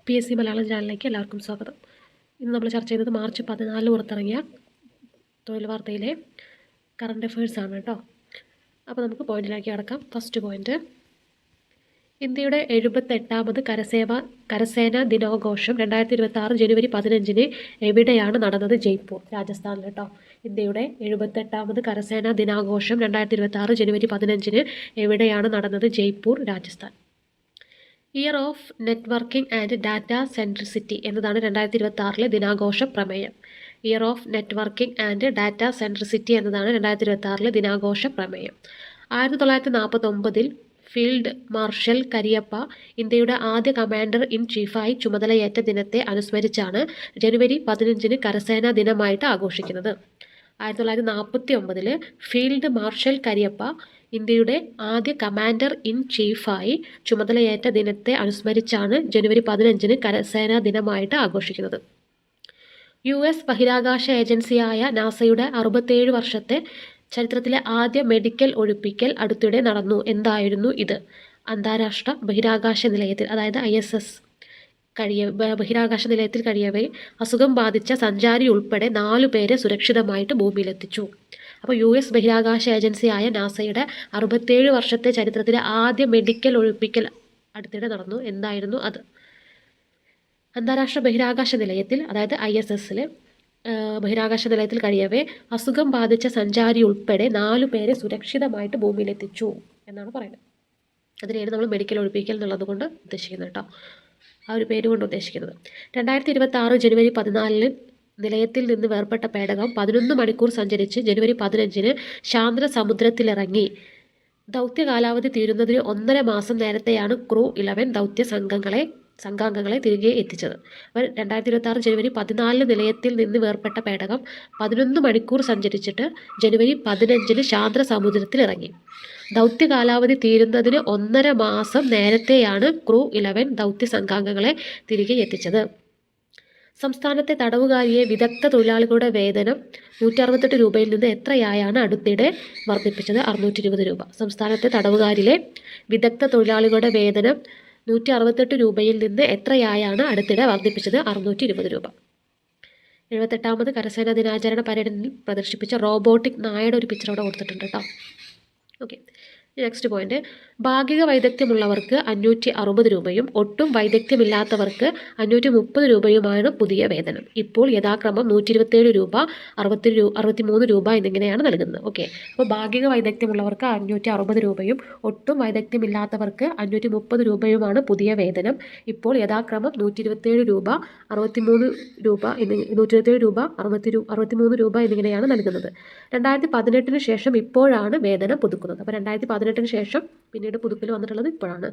PSC Malayalam ചാനലിലേക്ക് എല്ലാവർക്കും സ്വാഗതം. ഇന്ന് നമ്മൾ ചർച്ച ചെയ്തത് മാർച്ച് 14 പുറത്തിറങ്ങിയ തൊഴിൽ വാർത്തയിലെ കറണ്ട് അഫയേഴ്സ് ആണ് കേട്ടോ. അപ്പോൾ നമുക്ക് പോയിന്റിലേക്ക് കടക്കാം. ഫസ്റ്റ് പോയിന്റ്, ഇന്ത്യയുടെ 78ാമത് കരസേനാ ദിനാഘോഷം 2026 ജനുവരി 15 എവിടെയാണ് നടന്നത്? ജയ്പൂർ, രാജസ്ഥാനിൽ കേട്ടോ. ഇന്ത്യയുടെ 78ാമത് കരസേനാ ദിനാഘോഷം 2026 ജനുവരി 15 എവിടെയാണ് നടന്നത്? Jaipur, Rajasthan. Year of networking and data centricity എന്നതാണ് 2026 ദിനാഘോഷ പ്രമേയം. Year of networking and data centricity എന്നതാണ് 2026 ദിനാഘോഷ പ്രമേയം. 1949 ഫീൽഡ് മാർഷൽ കരിയപ്പ ഇന്ത്യയുടെ ആദ്യ കമാൻഡർ ഇൻ ചീഫായി ചുമതലയേറ്റ ദിനത്തെ അനുസ്മരിച്ചാണ് ജനുവരി 15 കരസേനാ ദിനമായിട്ട് ആഘോഷിക്കുന്നത്. 1949 ഫീൽഡ് മാർഷൽ കരിയപ്പ ഇന്ത്യയുടെ ആദ്യ കമാൻഡർ ഇൻ ചീഫായി ചുമതലയേറ്റ ദിനത്തെ അനുസ്മരിച്ചാണ് ജനുവരി 15 കരസേനാ ദിനമായിട്ട് ആഘോഷിക്കുന്നത്. US ബഹിരാകാശ ഏജൻസിയായ നാസയുടെ 67 വർഷത്തെ ചരിത്രത്തിലെ ആദ്യ മെഡിക്കൽ ഒഴിപ്പിക്കൽ അടുത്തിടെ നടന്നു. എന്തായിരുന്നു ഇത്? അന്താരാഷ്ട്ര ബഹിരാകാശ നിലയത്തിൽ, അതായത് ISS ബഹിരാകാശ നിലയത്തിൽ കഴിയവേ അസുഖം ബാധിച്ച സഞ്ചാരി ഉൾപ്പെടെ 4 പേരെ സുരക്ഷിതമായിട്ട് ഭൂമിയിലെത്തിച്ചു. അപ്പോൾ US ബഹിരാകാശ ഏജൻസിയായ നാസയുടെ 67 വർഷത്തെ ചരിത്രത്തിലെ ആദ്യ മെഡിക്കൽ ഒഴിപ്പിക്കൽ അടുത്തിടെ നടന്നു. എന്തായിരുന്നു അത്? അന്താരാഷ്ട്ര ബഹിരാകാശ നിലയത്തിൽ, അതായത് ISSൽ ബഹിരാകാശ നിലയത്തിൽ കഴിയവേ അസുഖം ബാധിച്ച സഞ്ചാരി ഉൾപ്പെടെ 4 പേരെ സുരക്ഷിതമായിട്ട് ഭൂമിയിലെത്തിച്ചു എന്നാണ് പറയുന്നത്. അതിനെയാണ് നമ്മൾ മെഡിക്കൽ ഒഴിപ്പിക്കൽ എന്നുള്ളത് കൊണ്ട് ഉദ്ദേശിക്കുന്നത് കേട്ടോ. ആ ഒരു പേര് കൊണ്ട് ഉദ്ദേശിക്കുന്നത്. 2026 ജനുവരി 14 നിലയത്തിൽ നിന്ന് വേർപെട്ട പേടകം 11 മണിക്കൂർ സഞ്ചരിച്ച് ജനുവരി 15 ശാന്ത സമുദ്രത്തിലിറങ്ങി. ദൗത്യ കാലാവധി തീരുന്നതിന് 1.5 മാസം നേരത്തെയാണ് ക്രൂ 11 ദൗത്യ സംഘാംഗങ്ങളെ തിരികെ എത്തിച്ചത്. അപ്പോൾ 2026 ജനുവരി 14 നിലയത്തിൽ നിന്ന് വേർപെട്ട പേടകം 11 മണിക്കൂർ സഞ്ചരിച്ചിട്ട് ജനുവരി 15 ശാന്ത സമുദ്രത്തിലിറങ്ങി. ദൗത്യ കാലാവധി തീരുന്നതിന് 1.5 മാസം നേരത്തെയാണ് ക്രൂ 11 ദൗത്യ സംഘാംഗങ്ങളെ തിരികെ എത്തിച്ചത്. സംസ്ഥാനത്തെ തടവുകാരിയെ വിദഗ്ധ തൊഴിലാളികളുടെ വേതനം 168 രൂപയിൽ നിന്ന് എത്രയായാണ് അടുത്തിടെ വർദ്ധിപ്പിച്ചത്? 620 രൂപ. സംസ്ഥാനത്തെ തടവുകാരിലെ വിദഗ്ധ തൊഴിലാളികളുടെ വേതനം 168 രൂപയിൽ നിന്ന് എത്രയായാണ് അടുത്തിടെ വർദ്ധിപ്പിച്ചത്? 620 രൂപ. 78ാമത് കരസേനാ ദിനാചരണ പരേഡിൽ പ്രദർശിപ്പിച്ച റോബോട്ടിക് നായയുടെ ഒരു പിക്ചർ അവിടെ കൊടുത്തിട്ടുണ്ട് കേട്ടോ. ഓക്കെ, നെക്സ്റ്റ് പോയിന്റ്, ഭാഗിക വൈദഗ്ധ്യമുള്ളവർക്ക് 560 രൂപയും ഒട്ടും വൈദഗ്ധ്യമില്ലാത്തവർക്ക് 530 രൂപയുമാണ് പുതിയ വേതനം. ഇപ്പോൾ യഥാക്രമം 127 രൂപ, 63 രൂപ എന്നിങ്ങനെയാണ് നൽകുന്നത്. ഓക്കെ, അപ്പോൾ ഭാഗിക വൈദഗ്ധ്യമുള്ളവർക്ക് 560 രൂപയും ഒട്ടും വൈദഗ്ധ്യമില്ലാത്തവർക്ക് 530 രൂപയുമാണ് പുതിയ വേതനം. ഇപ്പോൾ യഥാക്രമം 127 രൂപ, 63 രൂപ 127 രൂപ, 63 രൂപ എന്നിങ്ങനെയാണ് നൽകുന്നത്. 2018 ശേഷം ഇപ്പോഴാണ് വേതനം പുതുക്കുന്നത്. അപ്പോൾ 2018 ശേഷം പിന്നീട് പുതുക്കൽ വന്നിട്ടുള്ളത് ഇപ്പോഴാണ്.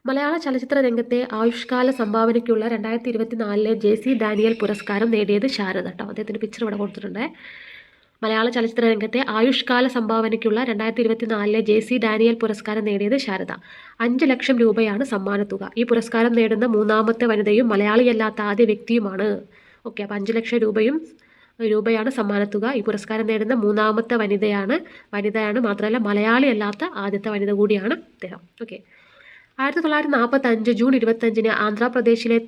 മലയാള ചലച്ചിത്ര രംഗത്തെ ആയുഷ്കാല സംഭാവനയ്ക്കുള്ള 2024 JC ഡാനിയൽ പുരസ്കാരം നേടിയത് ശാരദ കേട്ടോ. അദ്ദേഹത്തിൻ്റെ പിക്ചർ ഇവിടെ കൊടുത്തിട്ടുണ്ട്. മലയാള ചലച്ചിത്ര രംഗത്തെ ആയുഷ്കാല സംഭാവനയ്ക്കുള്ള 2024 JC ഡാനിയൽ പുരസ്കാരം നേടിയത് ശാരദ. 5 ലക്ഷം രൂപയാണ് സമ്മാനത്തുക. ഈ പുരസ്കാരം നേടുന്ന 3ാമത്തെ വനിതയും മലയാളിയല്ലാത്ത ആദ്യ വ്യക്തിയുമാണ്. ഓക്കെ, അപ്പോൾ 5 ലക്ഷം രൂപയാണ് സമ്മാനത്തുക. ഈ പുരസ്കാരം നേടുന്ന 3ാമത്തെ വനിതയാണ്. മാത്രമല്ല മലയാളി അല്ലാത്ത ആദ്യത്തെ വനിത കൂടിയാണ് അദ്ദേഹം. ഓക്കെ, 1945 ജൂൺ 25 ആന്ധ്രാപ്രദേശിലെ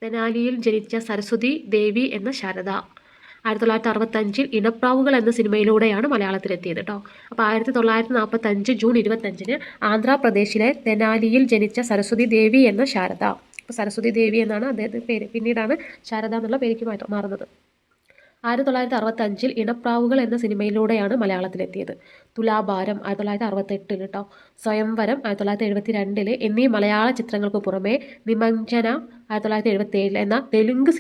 തെനാലിയിൽ ജനിച്ച സരസ്വതി ദേവി എന്ന ശാരദ 1965 ഇണപ്രാവുകൾ എന്ന സിനിമയിലൂടെയാണ് മലയാളത്തിലെത്തിയത് കേട്ടോ. അപ്പോൾ 1945 ജൂൺ 25 ആന്ധ്രാപ്രദേശിലെ തെനാലിയിൽ ജനിച്ച സരസ്വതി ദേവി എന്ന ശാരദ. അപ്പോൾ സരസ്വതി ദേവി എന്നാണ് അദ്ദേഹത്തിൻ്റെ പേര്. പിന്നീടാണ് ശാരദ എന്നുള്ള പേരിക്ക് മാറുന്നത്. 1965 ഇണപ്രാവുകൾ എന്ന സിനിമയിലൂടെയാണ് മലയാളത്തിലെത്തിയത്. തുലാഭാരം 1968 കേട്ടോ. സ്വയംവരം 1972 എന്നീ മലയാള ചിത്രങ്ങൾക്ക് പുറമെ നിമഞ്ജന 1977 എന്ന തെലുങ്ക്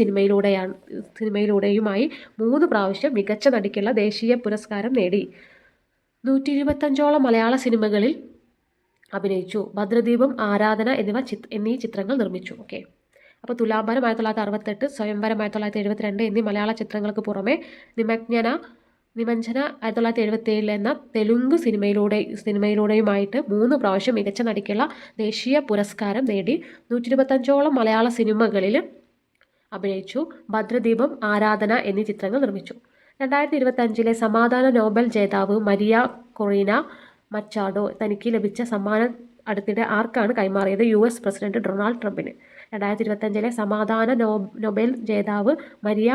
സിനിമയിലൂടെയുമായി 3 പ്രാവശ്യം മികച്ച നടിക്കുള്ള ദേശീയ പുരസ്കാരം നേടി. 125ഓളം മലയാള സിനിമകളിൽ അഭിനയിച്ചു. ഭദ്രദീപം, ആരാധന എന്നീ ചിത്രങ്ങൾ നിർമ്മിച്ചു. ഓക്കെ, അപ്പോൾ തുലാഭാരം 1968, സ്വയംവരം 1972 എന്നീ മലയാള ചിത്രങ്ങൾക്ക് പുറമെ നിമഞ്ജന 1977 എന്ന തെലുങ്ക് സിനിമയിലൂടെയുമായിട്ട് 3 പ്രാവശ്യം മികച്ച നടിക്കുള്ള ദേശീയ പുരസ്കാരം നേടി. 125ഓളം മലയാള സിനിമകളിൽ അഭിനയിച്ചു. ഭദ്രദീപം, ആരാധന എന്നീ ചിത്രങ്ങൾ നിർമ്മിച്ചു. 2025 സമാധാന നോബൽ ജേതാവ് മരിയ കൊറീന മച്ചാഡോ തനിക്ക് ലഭിച്ച അടുത്തിടെ ആർക്കാണ് കൈമാറിയത്? US പ്രസിഡന്റ് ഡൊണാൾഡ് ട്രംപിന്. 2025 സമാധാന നൊബേൽ ജേതാവ് മറിയ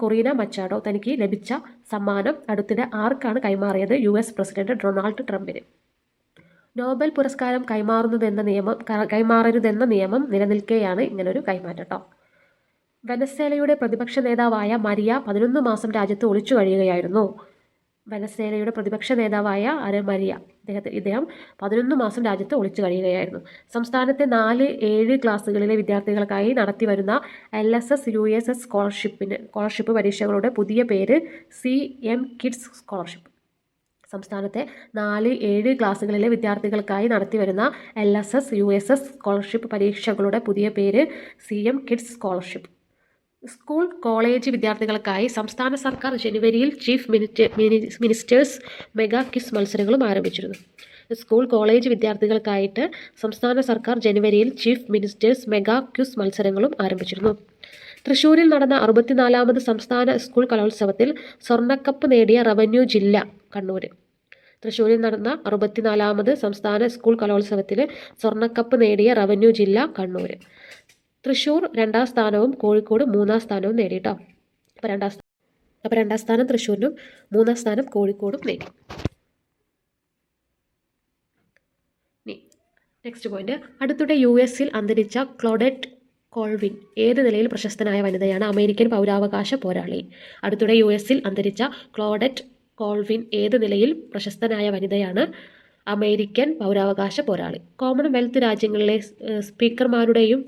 കൊറീന മച്ചാഡോ തനിക്ക് ലഭിച്ച സമ്മാനം അടുത്തിടെ ആർക്കാണ് കൈമാറിയത്? US പ്രസിഡന്റ് ഡൊണാൾഡ് ട്രംപിന്. നോബൽ പുരസ്കാരം കൈമാറരുതെന്ന നിയമം നിലനിൽക്കെയാണ് ഇങ്ങനൊരു കൈമാറ്റം കേട്ടോ. വെനസ്വേലയുടെ പ്രതിപക്ഷ നേതാവായ മരിയ 11 മാസം രാജ്യത്ത് ഒളിച്ചു കഴിയുകയായിരുന്നു. വെനസ്വേലയുടെ പ്രതിപക്ഷ നേതാവായ മരിയ ഇദ്ദേഹം 11 മാസം രാജ്യത്ത് ഒളിച്ചു കഴിയുകയായിരുന്നു. സംസ്ഥാനത്തെ 4-7 ക്ലാസ്സുകളിലെ വിദ്യാർത്ഥികൾക്കായി നടത്തിവരുന്ന LSS USS സ്കോളർഷിപ്പ് പരീക്ഷകളുടെ പുതിയ പേര് CM കിഡ്സ് സ്കോളർഷിപ്പ്. സംസ്ഥാനത്തെ 4-7 ക്ലാസ്സുകളിലെ വിദ്യാർത്ഥികൾക്കായി നടത്തിവരുന്ന LSS USS സ്കോളർഷിപ്പ് പരീക്ഷകളുടെ പുതിയ പേര് CM kids scholarship. School college വിദ്യാർത്ഥികൾക്കായി സംസ്ഥാന സർക്കാർ ജനുവരിയിൽ ചീഫ് മിനിസ്റ്റേഴ്സ് മെഗാ ക്വിസ് മത്സരങ്ങളും ആരംഭിച്ചിരുന്നു. സ്കൂൾ കോളേജ് വിദ്യാർത്ഥികൾക്കായിട്ട് സംസ്ഥാന സർക്കാർ ജനുവരിയിൽ ചീഫ് മിനിസ്റ്റേഴ്സ് മെഗാ ക്വിസ് മത്സരങ്ങളും ആരംഭിച്ചിരുന്നു. തൃശ്ശൂരിൽ നടന്ന 64ാമത് സംസ്ഥാന സ്കൂൾ കലോത്സവത്തിൽ സ്വർണ്ണക്കപ്പ് നേടിയ റവന്യൂ ജില്ല കണ്ണൂർ. തൃശ്ശൂരിൽ നടന്ന 64ാമത് സംസ്ഥാന സ്കൂൾ കലോത്സവത്തിൽ സ്വർണ്ണക്കപ്പ് നേടിയ റവന്യൂ ജില്ല കണ്ണൂർ. തൃശ്ശൂർ 2ാം സ്ഥാനവും കോഴിക്കോട് 3ാം സ്ഥാനവും നേടി കേട്ടോ. അപ്പോൾ 2ാം സ്ഥാനം തൃശ്ശൂരിനും 3ാം സ്ഥാനം കോഴിക്കോടും നേടി. നെക്സ്റ്റ് പോയിന്റ്, അടുത്തിടെ US അന്തരിച്ച ക്ലോഡറ്റ് കോൾവിൻ ഏത് നിലയിൽ പ്രശസ്തനായ വനിതയാണ്? അമേരിക്കൻ പൗരാവകാശ പോരാളി. അടുത്തിടെ US അന്തരിച്ച ക്ലോഡറ്റ് കോൾവിൻ ഏത് നിലയിൽ പ്രശസ്തനായ വനിതയാണ്? അമേരിക്കൻ പൗരാവകാശ പോരാളി. കോമൺവെൽത്ത് രാജ്യങ്ങളിലെ സ്പീക്കർമാരുടെയും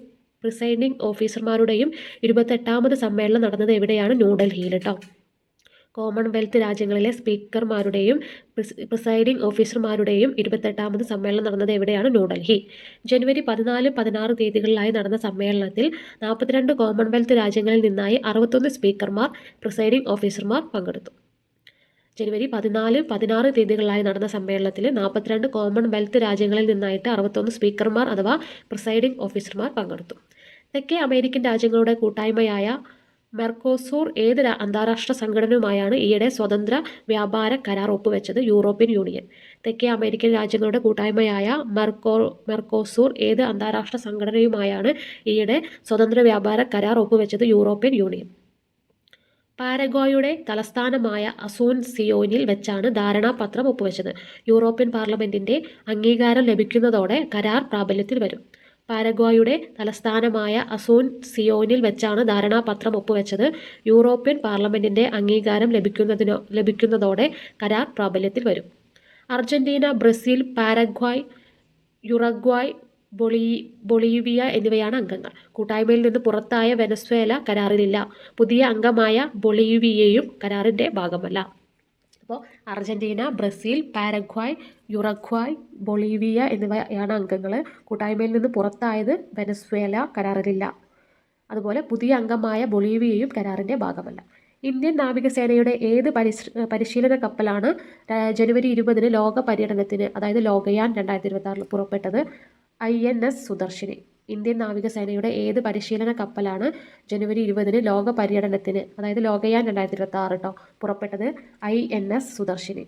പ്രിസൈഡിംഗ് ഓഫീസർമാരുടെയും 28ാമത് സമ്മേളനം നടന്നത് എവിടെയാണ്? ന്യൂഡൽഹിയിൽ കേട്ടോ. കോമൺവെൽത്ത് രാജ്യങ്ങളിലെ സ്പീക്കർമാരുടെയും പ്രിസൈഡിംഗ് ഓഫീസർമാരുടെയും 28ാമത് സമ്മേളനം നടന്നത് എവിടെയാണ്? ന്യൂഡൽഹി. ജനുവരി 14-16 തീയതികളിലായി നടന്ന സമ്മേളനത്തിൽ 42 കോമൺവെൽത്ത് രാജ്യങ്ങളിൽ നിന്നായി 61 സ്പീക്കർമാർ, പ്രിസൈഡിംഗ് ഓഫീസർമാർ പങ്കെടുത്തു. ജനുവരി 14-16 തീയതികളിലായി നടന്ന സമ്മേളനത്തിൽ 42 കോമൺവെൽത്ത് രാജ്യങ്ങളിൽ നിന്നായിട്ട് 61 സ്പീക്കർമാർ അഥവാ പ്രിസൈഡിംഗ് ഓഫീസർമാർ പങ്കെടുത്തു. തെക്കേ അമേരിക്കൻ രാജ്യങ്ങളുടെ കൂട്ടായ്മയായ മെർക്കോസൂർ ഏത് അന്താരാഷ്ട്ര സംഘടനയുമായാണ് ഈയിടെ സ്വതന്ത്ര വ്യാപാര കരാർ ഒപ്പുവെച്ചത്? European union. തെക്കേ അമേരിക്കൻ രാജ്യങ്ങളുടെ കൂട്ടായ്മയായ മെർക്കോസൂർ ഏത് അന്താരാഷ്ട്ര സംഘടനയുമായാണ് ഈയിടെ സ്വതന്ത്ര വ്യാപാര കരാർ ഒപ്പുവെച്ചത്? European union. പാരഗ്വായുടെ തലസ്ഥാനമായ അസൂൻസിയോനിൽ വെച്ചാണ് ധാരണാപത്രം ഒപ്പുവെച്ചത്. യൂറോപ്യൻ പാർലമെന്റിന്റെ അംഗീകാരം ലഭിക്കുന്നതോടെ കരാർ പ്രാബല്യത്തിൽ വരും. പാരഗ്വായുടെ തലസ്ഥാനമായ അസൂൻസിയോനിൽ വെച്ചാണ് ധാരണാപത്രം ഒപ്പുവെച്ചത്. യൂറോപ്യൻ പാർലമെന്റിന്റെ അംഗീകാരം ലഭിക്കുന്നതോടെ കരാർ പ്രാബല്യത്തിൽ വരും. Argentina, Brazil, Paraguay, Uruguay, Bolivia എന്നിവയാണ് അംഗങ്ങൾ. കൂട്ടായ്മയിൽ നിന്ന് പുറത്തായ വെനസ്വേല കരാറിലില്ല. പുതിയ അംഗമായ ബൊളീവിയയും കരാറിൻ്റെ ഭാഗമല്ല. അപ്പോൾ Argentina, Brazil, Paraguay, Uruguay, Bolivia എന്നിവയാണ് അംഗങ്ങൾ. കൂട്ടായ്മയിൽ നിന്ന് പുറത്തായത് വെനസ്വേല കരാറിലില്ല. അതുപോലെ പുതിയ അംഗമായ ബൊളീവിയയും കരാറിൻ്റെ ഭാഗമല്ല. ഇന്ത്യൻ നാവികസേനയുടെ ഏത് പരിശീലന കപ്പലാണ് ജനുവരി 20 ലോക പര്യടനത്തിന്, അതായത് ലോകയാൻ 2026 പുറപ്പെട്ടത്? INS സുദർശിനി. ഇന്ത്യൻ നാവികസേനയുടെ ഏത് പരിശീലന കപ്പലാണ് ജനുവരി 20 ലോക പര്യടനത്തിന്, അതായത് ലോകയാൻ 2026 കേട്ടോ പുറപ്പെട്ടത്? INS സുദർശിനി.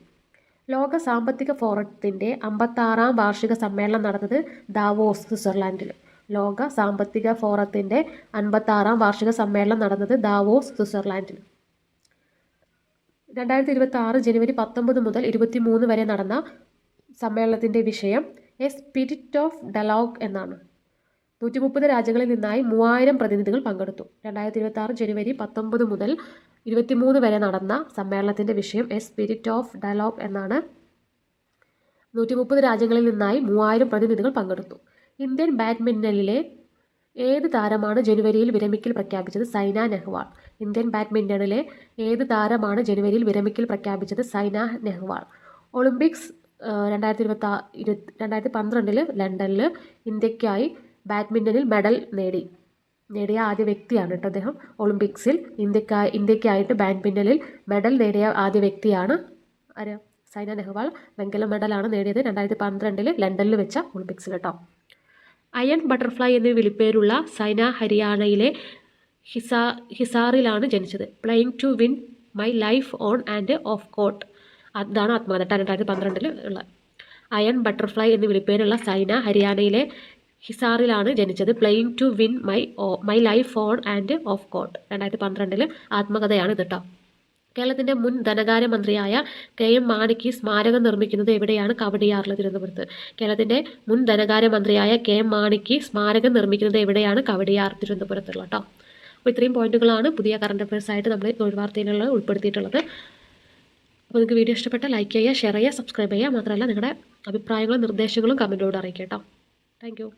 ലോക സാമ്പത്തിക ഫോറത്തിൻ്റെ 56ാം വാർഷിക സമ്മേളനം നടന്നത് ദാവോസ്, സ്വിറ്റ്സർലാൻഡിൽ. ലോക സാമ്പത്തിക ഫോറത്തിൻ്റെ 56ാം വാർഷിക സമ്മേളനം നടന്നത് ദാവോസ്, സ്വിറ്റ്സർലാൻഡിൽ. 2026 ജനുവരി 19 മുതൽ 23 വരെ നടന്ന സമ്മേളനത്തിൻ്റെ വിഷയം എ സ്പിരിറ്റ് ഓഫ് ഡയലോഗ് എന്നാണ്. 130 രാജ്യങ്ങളിൽ നിന്നായി 3000 പ്രതിനിധികൾ പങ്കെടുത്തു. 2026 ജനുവരി 19 മുതൽ 23 വരെ നടന്ന സമ്മേളനത്തിൻ്റെ വിഷയം എ സ്പിരിറ്റ് ഓഫ് ഡയലോഗ് എന്നാണ്. 130 രാജ്യങ്ങളിൽ നിന്നായി 3000 പ്രതിനിധികൾ പങ്കെടുത്തു. ഇന്ത്യൻ ബാഡ്മിൻ്റണിലെ ഏത് താരമാണ് ജനുവരിയിൽ വിരമിക്കൽ പ്രഖ്യാപിച്ചത്? സൈന നെഹ്വാൾ. ഇന്ത്യൻ ബാഡ്മിൻ്റണിലെ ഏത് താരമാണ് ജനുവരിയിൽ വിരമിക്കൽ പ്രഖ്യാപിച്ചത്? സൈന നെഹ്വാൾ. ഒളിമ്പിക്സ് 2012 ലണ്ടനിൽ ഇന്ത്യക്കായി ബാഡ്മിൻ്റണിൽ മെഡൽ നേടിയ ആദ്യ വ്യക്തിയാണ് കേട്ടോ അദ്ദേഹം. ഒളിമ്പിക്സിൽ ഇന്ത്യക്കായിട്ട് ബാഡ്മിൻ്റണിൽ മെഡൽ നേടിയ ആദ്യ വ്യക്തിയാണ് ആര്? സൈന നെഹ്വാൾ. വെങ്കല മെഡലാണ് നേടിയത് 2012 ലണ്ടനിൽ വെച്ച ഒളിമ്പിക്സിൽ കേട്ടോ. അയൺ ബട്ടർഫ്ലൈ എന്ന വിളിപ്പേരുള്ള സൈന ഹരിയാനയിലെ ഹിസാറിലാണ് ജനിച്ചത്. Playing to win my life on and off court, അതാണ് ആത്മകഥ 2012 ഉള്ള. അയൺ ബട്ടർഫ്ലൈ എന്ന് വിളിപ്പേരുള്ള സൈന ഹരിയാനയിലെ ഹിസാറിലാണ് ജനിച്ചത്. Playing to win my life on and off court 2012 ആത്മകഥയാണ് ഇത് കേട്ടോ. കേരളത്തിൻ്റെ മുൻ ധനകാര്യമന്ത്രിയായ കെ എം മാണിക്ക് സ്മാരകം നിർമ്മിക്കുന്നത് എവിടെയാണ്? കവടിയാറിൽ, തിരുവനന്തപുരത്ത്. കേരളത്തിൻ്റെ മുൻ ധനകാര്യമന്ത്രിയായ കെ എം മാണിക്ക് സ്മാരകം നിർമ്മിക്കുന്നത് എവിടെയാണ്? കവടിയാർ, തിരുവനന്തപുരത്തുള്ള കേട്ടോ. അപ്പോൾ ഇത്രയും പോയിന്റുകളാണ് പുതിയ കറണ്ട് അഫയേഴ്സ് ആയിട്ട് നമ്മൾ തൊഴിൽ വാർത്തയിലുള്ള ഉൾപ്പെടുത്തിയിട്ടുള്ളത്. അപ്പോൾ നിങ്ങൾക്ക് വീഡിയോ ഇഷ്ടപ്പെട്ടാൽ ലൈക്ക് ചെയ്യുക, ഷെയർ ചെയ്യുക, സബ്സ്ക്രൈബ് ചെയ്യുക. മാത്രമല്ല നിങ്ങളുടെ അഭിപ്രായങ്ങളും നിർദ്ദേശങ്ങളും കമൻറ്റിലൂടെ അറിയിക്കുക കേട്ടോ. Thank you.